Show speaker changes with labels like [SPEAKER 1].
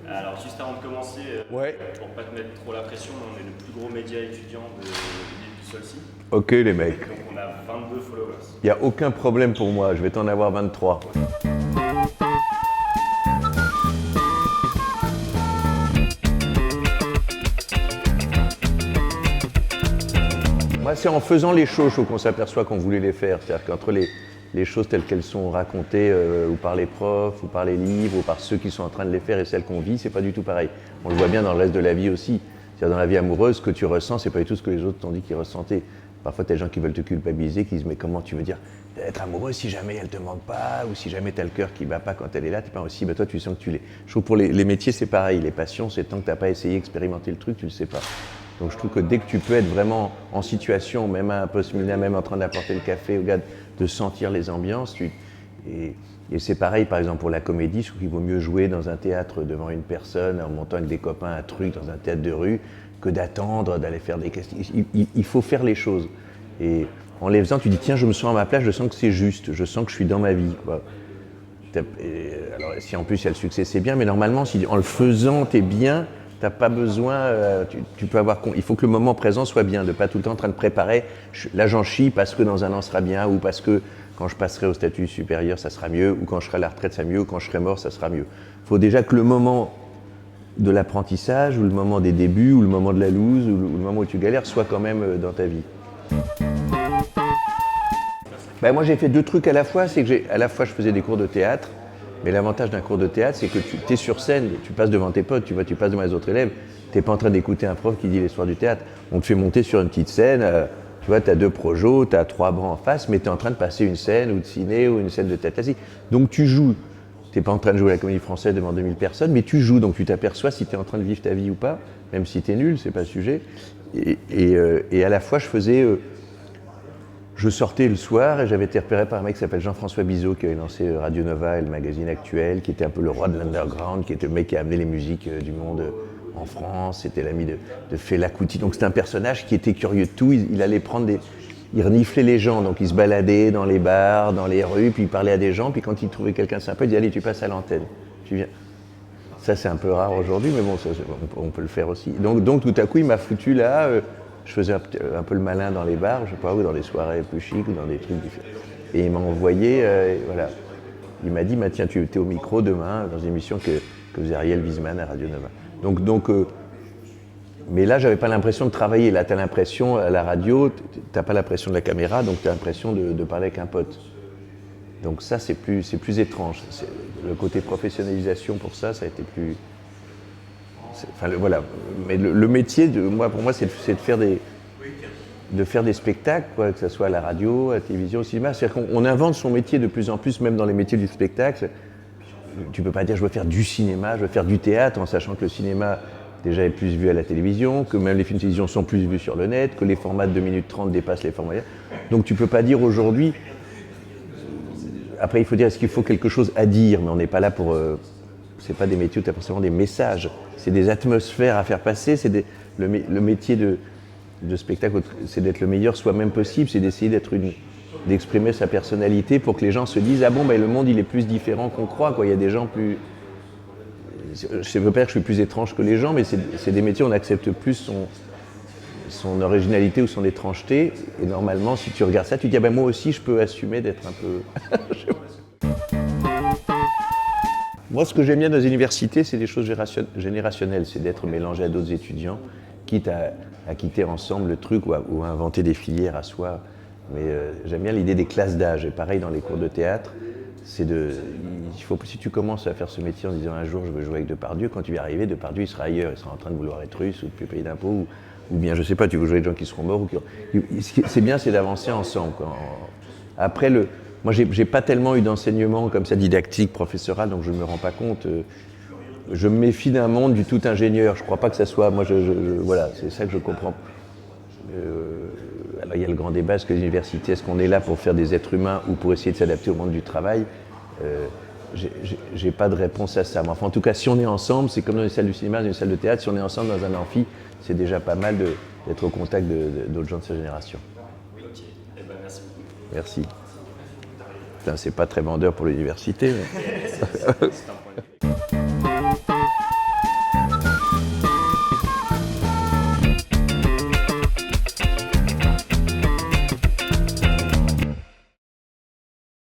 [SPEAKER 1] Alors, juste avant de commencer,
[SPEAKER 2] Ouais.
[SPEAKER 1] pour pas te mettre trop la pression, on est le plus gros média étudiant de l'île du Solcy.
[SPEAKER 2] Ok les mecs,
[SPEAKER 1] Donc, on a 22 followers.
[SPEAKER 2] il n'y a aucun problème pour moi, je vais t'en avoir 23. Moi, c'est en faisant les choses qu'on s'aperçoit qu'on voulait les faire. C'est-à-dire qu'entre les choses telles qu'elles sont racontées ou par les profs, ou par les livres, ou par ceux qui sont en train de les faire et celles qu'on vit, c'est pas du tout pareil. On le voit bien dans le reste de la vie aussi. C'est-à-dire dans la vie amoureuse, ce que tu ressens, c'est pas du tout ce que les autres t'ont dit qu'ils ressentaient. Parfois, tu as des gens qui veulent te culpabiliser, qui disent « mais comment tu veux dire être amoureux si jamais elle te manque pas, ou si jamais tu as le cœur qui bat pas quand elle est là, t'es pas aussi, bah toi tu sens que tu l'es. » Je trouve que pour les métiers, c'est pareil. Les passions, c'est tant que tu n'as pas essayé, expérimenté le truc, tu le sais pas. Donc je trouve que dès que tu peux être vraiment en situation, même à un poste mina, même en train d'apporter le café au gars, de sentir les ambiances, et c'est pareil par exemple pour la comédie, je trouve qu'il vaut mieux jouer dans un théâtre devant une personne, en montant avec des copains un truc dans un théâtre de rue, que d'attendre, d'aller faire des castings. Il faut faire les choses. Et en les faisant, tu dis tiens, je me sens à ma place, je sens que c'est juste, je sens que je suis dans ma vie, quoi. Alors si en plus il y a le succès, c'est bien, mais normalement, si en le faisant, t'es bien, t'as pas besoin, tu peux avoir, il faut que le moment présent soit bien, de pas tout le temps en train de préparer, là j'en chie parce que dans un an ça sera bien, ou parce que quand je passerai au statut supérieur ça sera mieux, ou quand je serai à la retraite ça sera mieux, ou quand je serai mort ça sera mieux. Il faut déjà que le moment de l'apprentissage, ou le moment des débuts, ou le moment de la loose, ou le moment où tu galères, soit quand même dans ta vie. Ben moi j'ai fait deux trucs à la fois, c'est que à la fois je faisais des cours de théâtre, mais l'avantage d'un cours de théâtre c'est que tu es sur scène, tu passes devant tes potes, tu vois, tu passes devant les autres élèves, tu n'es pas en train d'écouter un prof qui dit l'histoire du théâtre. On te fait monter sur une petite scène, tu vois, tu as deux projos, tu as trois bancs en face, mais tu es en train de passer une scène ou de ciné ou une scène de théâtre classique. Donc tu joues, tu n'es pas en train de jouer à la Comédie Française devant 2000 personnes, mais tu joues, donc tu t'aperçois si tu es en train de vivre ta vie ou pas, même si tu es nul, c'est pas le sujet. Et à la fois je faisais... Je sortais le soir et j'avais été repéré par un mec qui s'appelle Jean-François Bizot, qui avait lancé Radio Nova et le magazine Actuel, qui était un peu le roi de l'underground, qui était le mec qui a amené les musiques du monde en France. C'était l'ami de Fela Kuti. Donc c'était un personnage qui était curieux de tout. Il allait prendre il reniflait les gens, donc il se baladait dans les bars, dans les rues, puis il parlait à des gens, puis quand il trouvait quelqu'un sympa, il disait « Allez, tu passes à l'antenne, tu viens ». Ça c'est un peu rare aujourd'hui, mais bon, ça, on peut le faire aussi. Donc tout à coup, il m'a foutu là... Je faisais un peu le malin dans les bars, je sais pas, ou dans les soirées plus chics, ou dans des trucs différents. Et il m'a envoyé, voilà. Il m'a dit, tiens, tu es au micro demain, dans une émission que faisait Ariel Wiesman à Radio Nova. Mais là, j'avais pas l'impression de travailler. Là, tu as l'impression, à la radio, t'as pas l'impression de la caméra, donc tu as l'impression de parler avec un pote. Donc ça, c'est plus étrange. Le côté professionnalisation pour ça a été plus... Enfin, voilà. Mais le métier, pour moi, c'est de faire des spectacles, quoi, que ce soit à la radio, à la télévision, au cinéma. C'est-à-dire qu'on invente son métier de plus en plus, même dans les métiers du spectacle. Tu peux pas dire je veux faire du cinéma, je veux faire du théâtre, en sachant que le cinéma déjà est plus vu à la télévision, que même les films de télévision sont plus vus sur le net, que les formats de 2 minutes 30 dépassent les formats. Donc tu peux pas dire aujourd'hui... Après, il faut dire, est-ce qu'il faut quelque chose à dire, mais on n'est pas là pour... c'est pas des métiers où tu as forcément des messages, c'est des atmosphères à faire passer, le métier de spectacle, c'est d'être le meilleur soi-même possible, c'est d'essayer d'exprimer sa personnalité pour que les gens se disent « Ah bon, le monde il est plus différent qu'on croit, quoi. Il y a des gens plus... » Je ne veux pas dire que je suis plus étrange que les gens, mais c'est des métiers où on accepte plus son originalité ou son étrangeté, et normalement, si tu regardes ça, tu te dis « Ah moi aussi, je peux assumer d'être un peu... » Moi, ce que j'aime bien dans les universités, c'est des choses générationnelles, c'est d'être mélangé à d'autres étudiants, quitte à quitter ensemble le truc ou à inventer des filières à soi. Mais j'aime bien l'idée des classes d'âge. Et pareil, dans les cours de théâtre, si tu commences à faire ce métier en disant un jour je veux jouer avec Depardieu, quand tu vas arriver, Depardieu il sera ailleurs, il sera en train de vouloir être russe ou de ne plus payer d'impôts, ou bien je sais pas, tu veux jouer avec des gens qui seront morts. C'est bien, c'est d'avancer ensemble, quoi. Après, moi, j'ai pas tellement eu d'enseignement comme ça didactique, professoral, donc je ne me rends pas compte. Je me méfie d'un monde du tout ingénieur. Je crois pas que ça soit... Moi, voilà, c'est ça que je comprends. Alors, il y a le grand débat, est-ce que l'université, est-ce qu'on est là pour faire des êtres humains ou pour essayer de s'adapter au monde du travail? J'ai pas de réponse à ça. Mais enfin, en tout cas, si on est ensemble, c'est comme dans une salle de cinéma, dans une salle de théâtre, si on est ensemble dans un amphi, c'est déjà pas mal d'être au contact d'autres gens de sa génération.
[SPEAKER 1] Ok, eh ben, merci beaucoup.
[SPEAKER 2] Merci. C'est pas très vendeur pour l'université. Mais...
[SPEAKER 1] C'est un point de vue.